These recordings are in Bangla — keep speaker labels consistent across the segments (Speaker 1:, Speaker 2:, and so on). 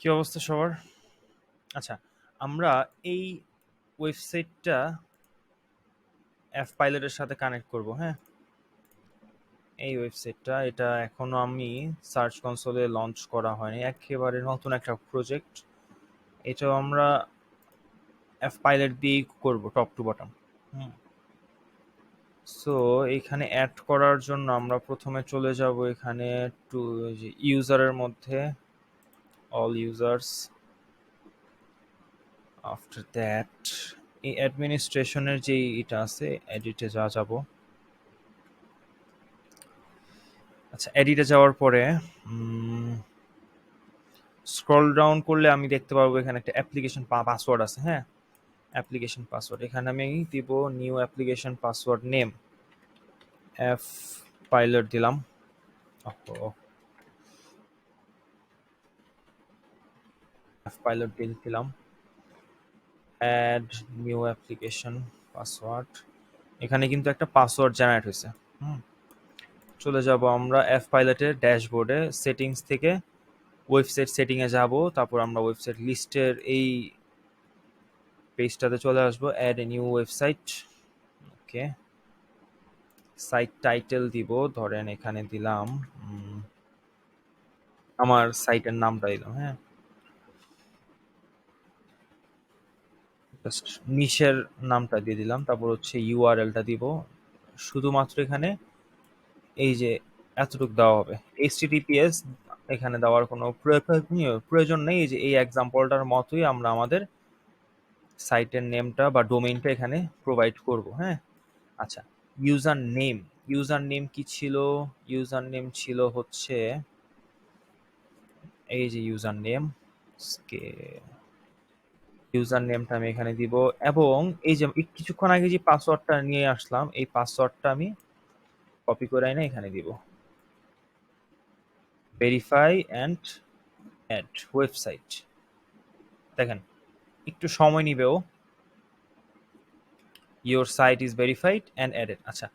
Speaker 1: কি অবস্থা সবার? আচ্ছা, আমরা এই ওয়েবসাইটটা Affpilot এর সাথে কানেক্ট করব, হ্যাঁ? এই ওয়েবসাইটটা এটা এখনো আমি সার্চ কনসোলে লঞ্চ করা হয়নি। একেবারে নতুন একটা প্রজেক্ট। এটাও আমরা Affpilot দিয়েই করব টপ টু বটম। সো এখানে অ্যাড করার জন্য আমরা প্রথমে চলে যাব এখানে টু ইউজারের মধ্যে অল ইউজার্স। আফটার দ্যাট এই অ্যাডমিনিস্ট্রেশনের যে এটা আছে এডিটে যাব। আচ্ছা, এডিটে যাওয়ার পরে স্ক্রল ডাউন করলে আমি দেখতে পারবো এখানে একটা অ্যাপ্লিকেশন পাসওয়ার্ড আছে, হ্যাঁ? অ্যাপ্লিকেশন পাসওয়ার্ড এখানে আমি দিব new application password name F pilot দিলাম। এফ পাইলট দিলাম। Add new application password. এখানে কিন্তু একটা পাসওয়ার্ড জেনারেট হয়েছে। চলে যাব আমরা এফ পাইলটের ড্যাশবোর্ডে, সেটিংস থেকে ওয়েবসাইট সেটিংয়ে যাব, তারপর আমরা ওয়েবসাইট লিস্টের এই পেজটাতে চলে আসবো। Add a new website. Okay, site title দিব, ধরেন এখানে দিলাম আমার সাইটের নামটা দিলাম, হ্যাঁ? জাস্ট নিশের নামটা দিয়ে দিলাম, তারপর হচ্ছে ইউআরএলটা দিব। শুধুমাত্র এখানে এই যে এতটুকু দেওয়া হবে, এইচটিটিপিএস এখানে দেওয়ার কোনো প্রয়োজন নেই। এই যে এই এক্সাম্পলটার মতোই আমরা আমাদের সাইটের নেমটা বা ডোমেইনটা এখানে প্রোভাইড করব, হ্যাঁ? আচ্ছা, ইউজার নেম। ইউজার নেম কি ছিল? ইউজার নেম ছিল হচ্ছে এই যে ইউজার নেম, ইউজার নেমটা আমি এখানে দিব, এবং এই যে কিছুক্ষণ আগে যে পাসওয়ার্ডটা নিয়ে আসলাম এই পাসওয়ার্ডটা আমি কপি করে এনে এখানে দিব। Verify and add website. দেখেন একটু সময় নিবেও। Your site is verified and added. আচ্ছা,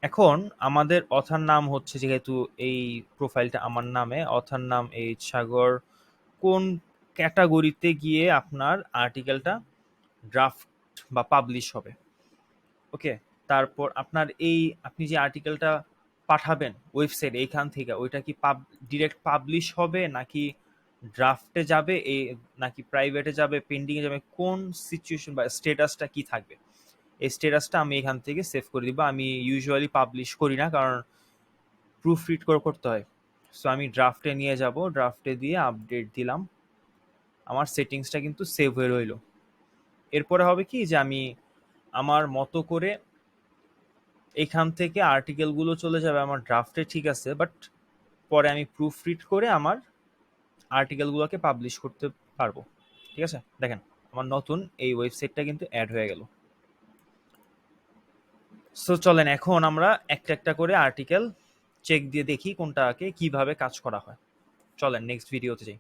Speaker 1: এখন আমাদের অথার নাম হচ্ছে, যেহেতু এই প্রোফাইলটা আমার নামে, অথার নাম এইচ সাগর, কোন ক্যাটাগরিতে গিয়ে আপনার আর্টিকেলটা ড্রাফট বা পাবলিশ হবে। ওকে, তারপর আপনার এই আপনি যে আর্টিকেলটা পাঠাবেন ওয়েবসাইট এইখান থেকে, ওইটা কি ডিরেক্ট পাবলিশ হবে নাকি ড্রাফটে যাবে, এই নাকি প্রাইভেটে যাবে, পেন্ডিংয়ে যাবে, কোন সিচুয়েশন বা স্টেটাসটা কি থাকবে, এই স্টেটাসটা আমি এখান থেকে সেভ করে দিব। আমি ইউজুয়ালি পাবলিশ করি না, কারণ প্রুফ রিড করতে হয়। সো আমি ড্রাফটে নিয়ে যাব, ড্রাফটে দিয়ে আপডেট দিলাম, আমার সেটিংসটা কিন্তু সেভ হয়ে রইল। এরপরে হবে কি যে আমি আমার মতো করে এখান থেকে আর্টিকেলগুলো চলে যাবে আমার ড্রাফটে, ঠিক আছে, বাট পরে আমি প্রুফ রিড করে আমার আর্টিকেলগুলোকে পাবলিশ করতে পারবো। ঠিক আছে, দেখেন আমার নতুন এই ওয়েবসাইটটা কিন্তু অ্যাড হয়ে গেল। সো চলেন এখন আমরা একটা একটা করে আর্টিকেল চেক দিয়ে দেখি কোনটাকে কিভাবে কাজ করা হয়। চলেন নেক্সট ভিডিওতে যাই।